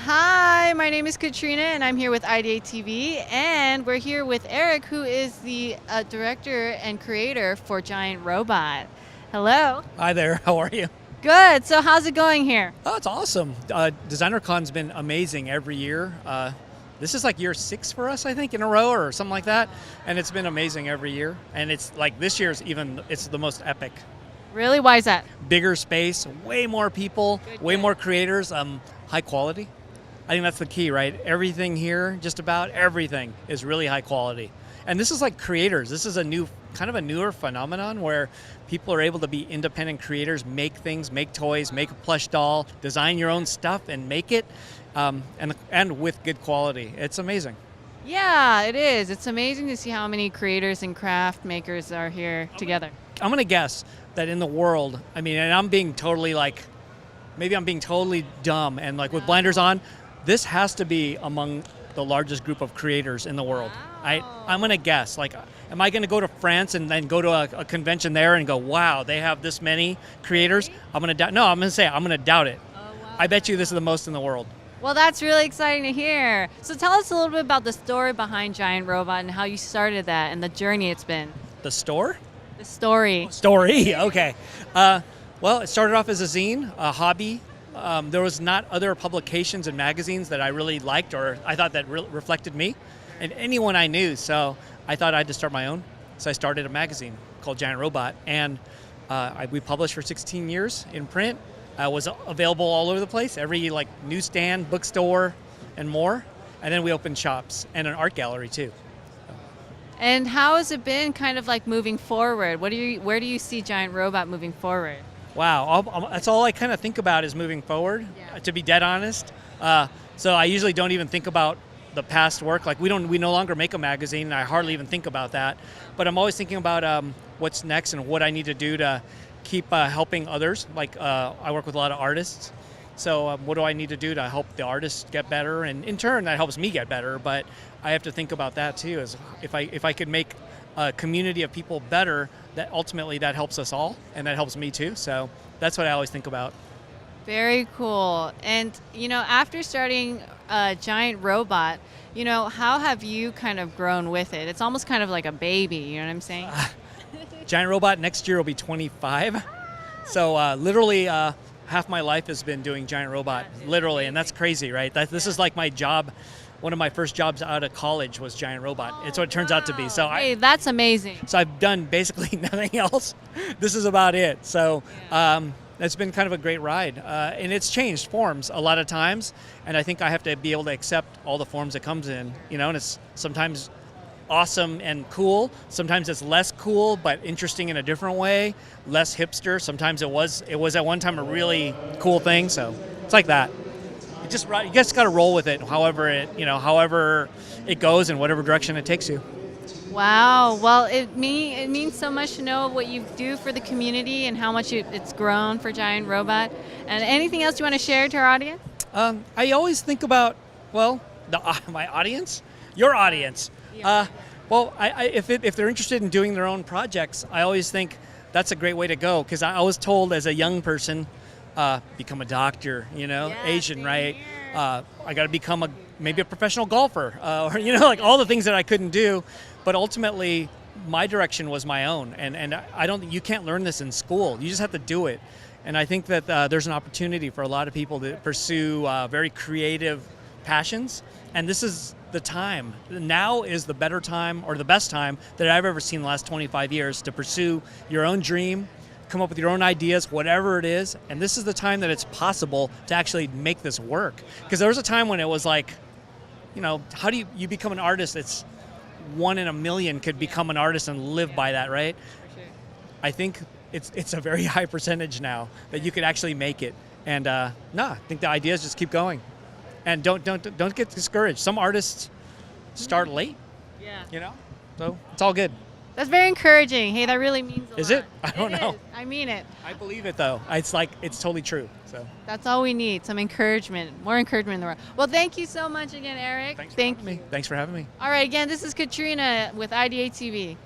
Hi, my name is Katrina and I'm here with IdeateTV, and we're here with Eric, who is the director and creator for Giant Robot. Hello. Hi there, how are you? Good. So how's it going here? Oh, it's awesome. DesignerCon's been amazing every year. This is like year 6 for us, I think, in a row or something like that. And it's been amazing every year. And it's like this year's it's the most epic. Really? Why is that? Bigger space, way more people, way more creators, high quality. I think that's the key, right? Everything here, just about everything, is really high quality. And this is like creators. This is a newer phenomenon where people are able to be independent creators, make things, make toys, make a plush doll, design your own stuff and make it, and with good quality. It's amazing. Yeah, it is. It's amazing to see how many creators and craft makers are here together. I'm gonna guess that in the world, and I'm being totally maybe I'm being totally dumb and with blinders on, this has to be among the largest group of creators in the world. Wow. I'm gonna guess, am I gonna go to France and then go to a convention there and go, wow, they have this many creators? I'm gonna doubt, no, I'm gonna doubt it. Oh, wow. I bet you this is the most in the world. Well, that's really exciting to hear. So tell us a little bit about the story behind Giant Robot and how you started that and the journey it's been. The store? The story. Story, okay. Well, it started off as a zine, a hobby. There was not other publications and magazines that I really liked or I thought that reflected me and anyone I knew, so I thought I had to start my own. So I started a magazine called Giant Robot, and we published for 16 years in print. Was available all over the place, every newsstand, bookstore, and more. And then we opened shops and an art gallery too. And how has it been kind of moving forward? Where do you see Giant Robot moving forward? Wow, that's all I kind of think about is moving forward, to be dead honest. So I usually don't even think about the past work. We no longer make a magazine, and I hardly even think about that. But I'm always thinking about what's next and what I need to do to keep helping others. I work with a lot of artists. So what do I need to do to help the artists get better? And in turn, that helps me get better. But I have to think about that too, is if I could make a community of people better, that ultimately that helps us all, and that helps me too. So that's what I always think about. Very cool. And after starting Giant Robot, how have you kind of grown with it? It's almost kind of like a baby, you know what I'm saying? Giant Robot next year will be 25. So literally half my life has been doing Giant Robot, literally, and that's crazy, right? This is like my job. One of my first jobs out of college was Giant Robot. It's what it turns out to be. So hey, that's amazing. So I've done basically nothing else. This is about it. So it's been kind of a great ride. And it's changed forms a lot of times. And I think I have to be able to accept all the forms it comes in. And it's sometimes awesome and cool. Sometimes it's less cool, but interesting in a different way. Less hipster. Sometimes it was at one time a really cool thing. So it's like that. You just got to roll with it, however it goes and whatever direction it takes you. Wow. Well, it means so much to know what you do for the community and how much it's grown for Giant Robot. And anything else you want to share to our audience? I always think about my audience, your audience. Yeah. If they're interested in doing their own projects, I always think that's a great way to go, because I was told as a young person, become a doctor, Asian, right? I got to become maybe a professional golfer, or all the things that I couldn't do. But ultimately, my direction was my own, and you can't learn this in school. You just have to do it. And I think that there's an opportunity for a lot of people to pursue very creative passions, and this is the time. Now is the better time, or the best time that I've ever seen in the last 25 years to pursue your own dream, come up with your own ideas, whatever it is, and this is the time that it's possible to actually make this work. Because there was a time when it was how do you become an artist? It's 1 in a million could become an artist and live by that, right? Sure. I think it's a very high percentage now that you could actually make it. And I think the ideas just keep going, and don't get discouraged. Some artists start late, so it's all good. That's very encouraging. Hey, that really means a lot. Is it? I don't know. Is. I mean it. I believe it, though. It's totally true. So that's all we need, some encouragement, more encouragement in the world. Well, thank you so much again, Eric. Thanks for having me. All right, All right, again, this is Katrina with IdeateTV.